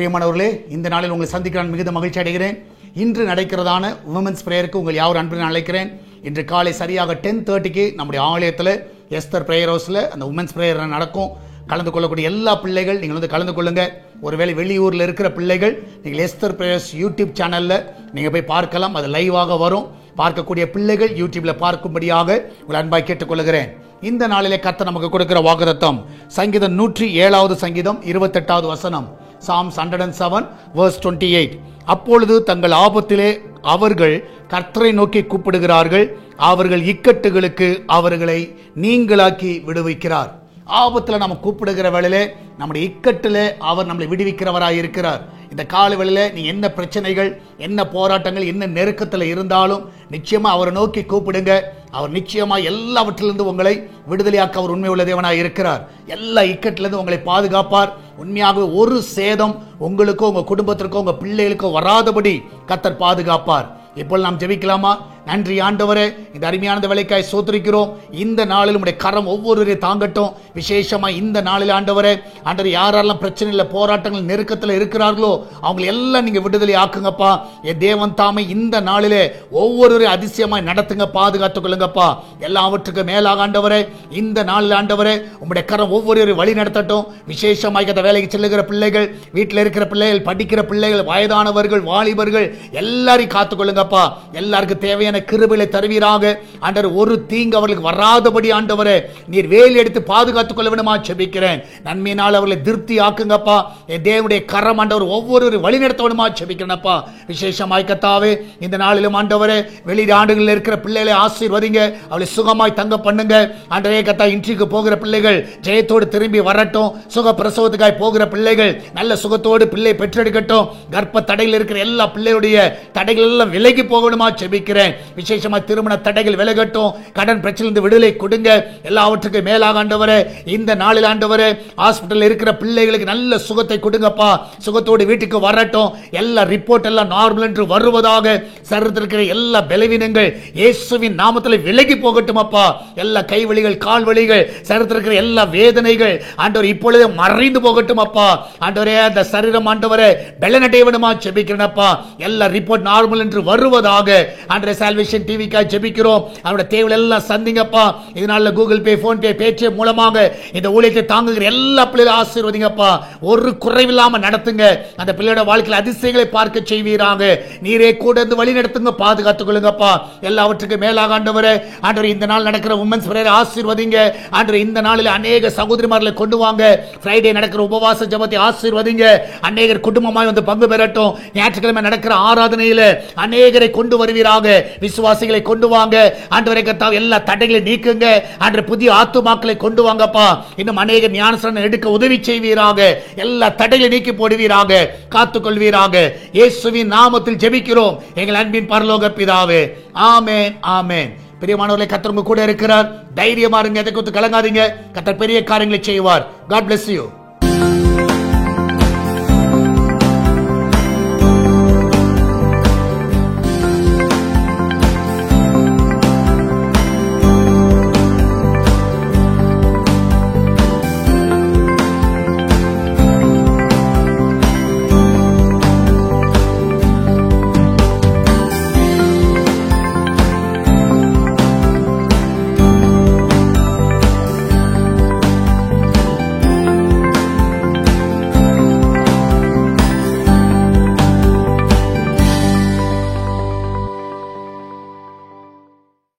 பிரியமானவர்களே, இந்த நாளில் உங்களை சந்திக்க நான் மிகுந்த மகிழ்ச்சி அடைகிறேன். இன்று நடக்கிறதான உமன்ஸ் பிரேயருக்கு உங்கள் யாரும் அன்புடன் அழைக்கிறேன். இன்று காலை சரியாக 10:30க்கு நம்முடைய ஆலயத்தில் எஸ்தர் பிரேயர் ஹவுஸில் அந்த உமன்ஸ் பிரேயர் நடக்கும். கலந்து கொள்ளக்கூடிய எல்லா பிள்ளைகள் நீங்கள் வந்து கலந்து கொள்ளுங்க. ஒருவேளை வெளியூரில் இருக்கிற பிள்ளைகள் நீங்கள் எஸ்தர் பிரேயர்ஸ் யூடியூப் சேனலில் நீங்கள் போய் பார்க்கலாம். அது லைவாக வரும். பார்க்கக்கூடிய பிள்ளைகள் யூடியூப்பில் பார்க்கும்படியாக உங்கள் அன்பாய் கேட்டுக்கொள்கிறேன். இந்த நாளிலே கர்த்தர் நமக்கு கொடுக்கிற வாக்குத்தத்தம் சங்கீதம் 107வது சங்கீதம் 28வது வசனம். Psalms 107 verse 28. அப்பொழுது தங்கள் ஆபத்திலே அவர்கள் கர்த்தரை நோக்கி கூப்பிடுகிறார்கள், அவர்கள் இக்கட்டுகளுக்கு அவர்களை நீங்களாக்கி விடுவிக்கிறார். ஆபத்தில் நம்ம கூப்பிடுகிற வேளையிலே நம்முடைய இக்கட்டில் அவர் நம்மளை விடுவிக்கிறவராக இருக்கிறார். இந்த கால வேளையில நீ என்ன பிரச்சனைகள், என்ன போராட்டங்கள், என்ன நெருக்கத்தில் இருந்தாலும் நிச்சயமா அவரை நோக்கி கூப்பிடுங்க. அவர் நிச்சயமா எல்லாவற்றிலிருந்து உங்களை விடுதலையாக்க அவர் உண்மை உள்ள தேவனாக இருக்கிறார். எல்லா இக்கட்டிலிருந்து உங்களை பாதுகாப்பார். உண்மையாக ஒரு சேதம் உங்களுக்கோ உங்க குடும்பத்திற்கோ உங்க பிள்ளைகளுக்கோ வராதபடி கர்த்தர் பாதுகாப்பார். இப்போ நாம் ஜெபிக்கலாமா? நன்றி ஆண்டவரே, இந்த அருமையான வேலைக்காய் சோத்திரிக்கிறோம். இந்த நாளில் உடைய கரம் ஒவ்வொருவரையும் தாங்கட்டும். விசேஷமா இந்த நாளில் ஆண்டவரே, யாரெல்லாம் பிரச்சனையில் போராட்டங்கள் நெருக்கத்தில் இருக்கிறார்களோ அவங்களை எல்லாம் நீங்க விடுதலை ஆக்குங்கப்பா. என் தேவன் தாமே இந்த நாளிலே ஒவ்வொருவரையும் அதிசயமாய் நடத்துங்க, பாதுகாத்துக் கொள்ளுங்கப்பா. எல்லாவற்றுக்கும் மேலாக ஆண்டவரே, இந்த நாளில் ஆண்டவரே உங்களுடைய கரம் ஒவ்வொருவரையும் வழி நடத்தட்டும். விசேஷமாக அந்த வேலைக்கு செல்லுகிற பிள்ளைகள், வீட்டில் இருக்கிற பிள்ளைகள், படிக்கிற பிள்ளைகள், வயதானவர்கள், வாலிபர்கள் எல்லாரையும் காத்துக்கொள்ளுங்கப்பா. எல்லாருக்கும் தேவையான கிருபையை தருவீராக. ஆண்டவர் ஒரு தீங்கு அவர்களுக்கு வராதபடி ஆண்டவரே நீர் வேலி எடுத்து பாதுகாத்துக் கொள்ள வேண்டுமா ஜெபிக்கிறேன். நன்மையினால் அவர்களை திருப்தி ஆக்குங்கப்பா. என் தேவனுடைய கரம் ஆண்டவர் ஒவ்வொரு வழி நடத்த வேண்டுமா ஜெபிக்கிறேன்ப்பா. விசேஷமாய் கர்த்தாவே இந்த நாளிலும் ஆண்டவரே வெளிநாடுகளில் இருக்கிற பிள்ளைகளை ஆசீர்வதிங்க, அவளை சுகமாய் தங்க பண்ணுங்க. ஆண்டவரே கர்த்தா, இன்றைக்கு போகிற பிள்ளைகள் ஜெயத்தோடு திரும்பி வரட்டும். சுக பிரசவத்துக்காய் போகிற பிள்ளைகள் நல்ல சுகத்தோடு பிள்ளை பெற்றெடுக்கட்டும். கர்ப்ப தடையில் இருக்கிற எல்லா பிள்ளைகளுடைய தடைகள் எல்லாம் விலகி போகணுமா ஜெபிக்கிறேன். விசேஷமா திருமண தடைகள் விலகட்டும். கடன் பிரச்சனை விடுதலை கொடுங்க. எல்லாவற்றுக்கும் மேலாக ஆண்டவரே இந்த நாளில் ஆண்டவரே ஹாஸ்பிட்டல் இருக்கிற பிள்ளைகளுக்கு நல்ல சுகத்தை கொடுங்கப்பா. சுகத்தோடு வீட்டுக்கு வரட்டும். எல்லா ரிப்போர்ட் எல்லாம் நார்மல் என்று வருவதாக. சரீரத்தில் இருக்கிற எல்லா பலவீனங்கள் இயேசுவின் நாமத்தில் விலகி போகட்டும் அப்பா. எல்லா கைவலிகள், கால்வலிகள், சரீரத்தில் இருக்கிற எல்லா வேதனைகள் ஆண்டவர் இப்பொழுதே மறைந்து போகட்டும் அப்பா. ஆண்டவரே அந்த சரீரம் ஆண்டவரே பலனடைய வேண்டுமா ஜெபிக்கிறேன்ப்பா. எல்லா ரிப்போர்ட் நார்மல் என்று வருவதாக. ஆண்டவரே சால்வேஷன் டிவிக்காய் ஜெபிக்கிறோம். அவருடைய தேவைகள் எல்லாம் சந்திங்கப்பா. இதனால கூகுள் பே, போன் பே, பேச்சு மூலமாக இந்த ஊழியத்தை தாங்குகிற எல்லா பிள்ளைகளும் ஆசீர்வதிங்கப்பா. ஒரு குறைவில்லாம நடத்துங்க. அந்த பிள்ளையோட வாழ்க்கையில் அதிசயங்களை பார்க்க செய்வீராங்க. நீரே கூட இருந்து வழி நடத்துங்க, பாதுகாத்துக் கொள்ளுங்கப்பா. எல்லாவற்றுக்கும் மேலாக ஆண்டவரே ஆண்டவர் இந்த நாள் நடக்கிற உமன்ஸ் பிரேயர் ஆசீர்வதிங்க. ஆண்டவர் இந்த நாளில் அநேக சகோதரிமார்களை கொண்டு வாங்க. ஃப்ரைடே நடக்கிற உபவாச ஜெபத்தை ஆசீர்வதிங்க. அநேகர் குடும்பமாய் வந்து பங்கு பெறட்டும். ஞாயிற்றுக்கிழமை நடக்கிற ஆராதனையில் அநேகரை கொண்டு வருவீராக. விசுவாசிகளை கொண்டு வாங்க. ஆண்டவரே கர்த்தாவே எல்லா தடைகளை நீக்குங்க. ஆண்டவரே புதிய ஆத்துமாக்களை கொண்டு வாங்கப்பா. இன்னும் அநேக ஞானஸ்நானம் எடுக்க உதவி செய்வீராக. எல்லா தடைகளை நீக்கி போடுவீராக, காத்துக்கொள்வீராக. இயேசுவின் நாமத்தில் ஜெபிக்கிறோம் எங்கள் அன்பின் பரலோக பிதாவே. ஆமென், ஆமென். பிரியமானவர்களே, கர்த்தர் உங்க கூட இருக்கிறார். தைரியமா இருங்க, எதை குறித்து கலங்காதீங்க. கர்த்தர் பெரிய காரியங்களை செய்வார். God bless you.